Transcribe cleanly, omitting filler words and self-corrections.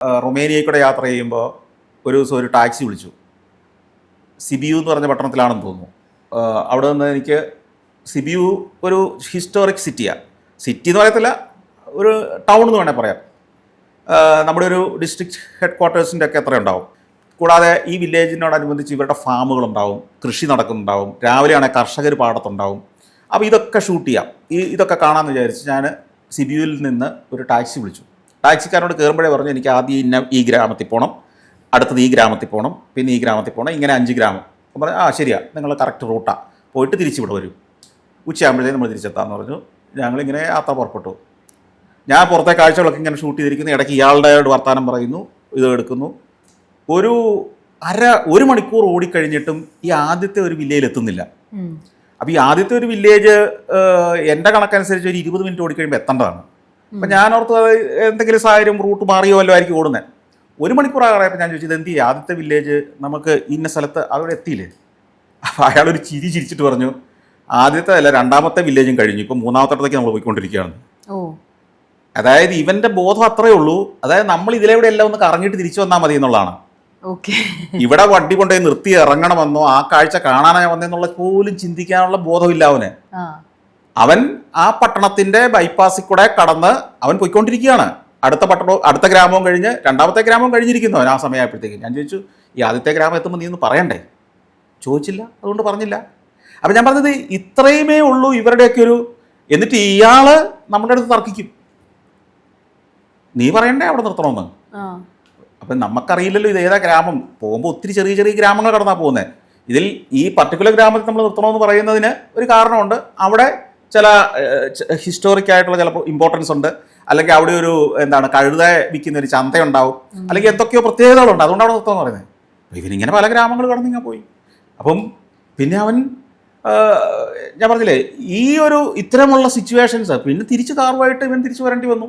റൊമേനിയയിൽ കൂടെ യാത്ര ചെയ്യുമ്പോൾ ഒരു ദിവസം ഒരു ടാക്സി വിളിച്ചു. സിബിയു എന്ന് പറഞ്ഞ പട്ടണത്തിലാണെന്ന് തോന്നുന്നു. അവിടെ നിന്ന് എനിക്ക് സിബിയു ഒരു ഹിസ്റ്റോറിക് സിറ്റിയാണ്. സിറ്റി എന്ന് പറയത്തില്ല, ഒരു ടൗൺ എന്ന് വേണേൽ പറയാം. നമ്മുടെ ഒരു ഡിസ്ട്രിക്ട് ഹെഡ് ക്വാർട്ടേഴ്സിൻ്റെ ഒക്കെ എത്ര ഉണ്ടാവും. കൂടാതെ ഈ വില്ലേജിനോടനുബന്ധിച്ച് ഇവരുടെ ഫാമുകളുണ്ടാവും, കൃഷി നടക്കുന്നുണ്ടാവും, രാവിലെയാണെങ്കിൽ കർഷകർ പാടത്തുണ്ടാവും. അപ്പോൾ ഇതൊക്കെ ഷൂട്ട് ചെയ്യാം, ഇതൊക്കെ കാണാമെന്ന് വിചാരിച്ച് ഞാൻ സിബിയുവിൽ നിന്ന് ഒരു ടാക്സി വിളിച്ചു. ടാക്സിക്കാരനോട് കയറുമ്പോഴേ പറഞ്ഞു എനിക്ക് ആദ്യം ഈ ഗ്രാമത്തിൽ പോകണം, അടുത്തത് ഈ ഗ്രാമത്തിൽ പോകണം, പിന്നെ ഈ ഗ്രാമത്തിൽ പോകണം, ഇങ്ങനെ 5 ഗ്രാമം. അപ്പം പറഞ്ഞു ശരിയാ, നിങ്ങൾ കറക്റ്റ് റൂട്ടാണ്, പോയിട്ട് തിരിച്ചിവിടെ വരും, ഉച്ചയാകുമ്പോഴത്തേക്കും നമ്മൾ തിരിച്ചെത്താമെന്ന് പറഞ്ഞു. ഞങ്ങളിങ്ങനെ യാത്ര പുറപ്പെട്ടു. ഞാൻ പുറത്തെ കാഴ്ചകളൊക്കെ ഇങ്ങനെ ഷൂട്ട് ചെയ്തിരിക്കുന്നു. ഇടയ്ക്ക് ഇയാളുടെ വർത്തമാനം പറയുന്നു, ഇത് എടുക്കുന്നു. ഒരു മണിക്കൂർ ഓടിക്കഴിഞ്ഞിട്ടും ഈ ആദ്യത്തെ ഒരു വില്ലേജിൽ എത്തുന്നില്ല. അപ്പോൾ ഈ ആദ്യത്തെ ഒരു വില്ലേജ് എൻ്റെ കണക്കനുസരിച്ച് ഒരു 20 മിനിറ്റ് ഓടിക്കഴിയുമ്പോൾ എത്തേണ്ടതാണ്. അപ്പം ഞാൻ ഓർത്ത് എന്തെങ്കിലും സാഹചര്യം റൂട്ട് മാറിയോ വല്ലോ ആയിരിക്കും ഓടുന്നത്. 1 മണിക്കൂർ ആകാറായപ്പോൾ ഞാൻ ചോദിച്ചത് എന്ത് ചെയ്യും, ആദ്യത്തെ വില്ലേജ് നമുക്ക് ഇന്ന സ്ഥലത്ത് അവിടെ എത്തിയില്ലേ? അപ്പോൾ അയാളൊരു ചിരിച്ചിട്ട് പറഞ്ഞു ആദ്യത്തെ അല്ല, 2ാമത്തെ വില്ലേജും കഴിഞ്ഞു, ഇപ്പം 3ാമത്തേക്ക് നമ്മൾ പോയിക്കൊണ്ടിരിക്കുകയാണ്. അതായത് ഇവൻ്റെ ബോധം അത്രയേ ഉള്ളൂ. അതായത് നമ്മൾ ഇതിലൂടെ എല്ലാം ഒന്ന് കറങ്ങിയിട്ട് തിരിച്ചു വന്നാൽ മതി എന്നുള്ളതാണ്. ഇവിടെ വണ്ടി കൊണ്ടുപോയി നിർത്തി ഇറങ്ങണമെന്നോ ആ കാഴ്ച കാണാനായി വന്നെന്നുള്ള പോലും ചിന്തിക്കാനുള്ള ബോധമില്ല അവന്. അവൻ ആ പട്ടണത്തിന്റെ ബൈപ്പാസിൽ കൂടെ കടന്ന് അവൻ പോയിക്കൊണ്ടിരിക്കുകയാണ്. അടുത്ത ഗ്രാമവും കഴിഞ്ഞ് 2ാമത്തെ ഗ്രാമവും കഴിഞ്ഞിരിക്കുന്നു അവൻ. ആ സമയമായപ്പോഴത്തേക്കും ഞാൻ ചോദിച്ചു ഈ ആദ്യത്തെ ഗ്രാമം എത്തുമ്പോൾ നീ ഒന്ന് പറയണ്ടേ? ചോദിച്ചില്ല, അതുകൊണ്ട് പറഞ്ഞില്ല. അപ്പം ഞാൻ പറഞ്ഞത് ഇത്രയുമേ ഉള്ളൂ ഇവരുടെയൊക്കെ ഒരു. എന്നിട്ട് ഇയാള് നമ്മുടെ അടുത്ത് തർക്കിക്കും, നീ പറയണ്ടേ അവിടെ നിർത്തണമെന്ന്. അപ്പം നമുക്കറിയില്ലല്ലോ ഇത് ഏതാ ഗ്രാമം. പോകുമ്പോൾ ഒത്തിരി ചെറിയ ചെറിയ ഗ്രാമങ്ങൾ കടന്നാണ് പോകുന്നത്. ഇതിൽ ഈ പർട്ടിക്കുലർ ഗ്രാമത്തിൽ നമ്മൾ നിർത്തണമെന്ന് പറയുന്നതിന് ഒരു കാരണമുണ്ട്. അവിടെ ചില ഹിസ്റ്റോറിക് ആയിട്ടുള്ള ചിലപ്പോൾ ഇമ്പോർട്ടൻസ് ഉണ്ട്, അല്ലെങ്കിൽ അവിടെ ഒരു കഴുത വിൽക്കുന്ന ഒരു ചന്തയുണ്ടാവും, അല്ലെങ്കിൽ എന്തൊക്കെയോ പ്രത്യേകതകളുണ്ട്, അതുകൊണ്ട് അവിടെ നിർത്തണമെന്ന് പറയുന്നത്. ഇവനിങ്ങനെ പല ഗ്രാമങ്ങൾ കടന്നിങ്ങനെ പോയി. അപ്പം പിന്നെ അവൻ ഞാൻ പറഞ്ഞില്ലേ ഈ ഒരു ഇത്തരമുള്ള സിറ്റുവേഷൻസ് പിന്നെ തിരിച്ച് കാറുമായിട്ട് ഇവൻ തിരിച്ചു വരേണ്ടി വന്നു.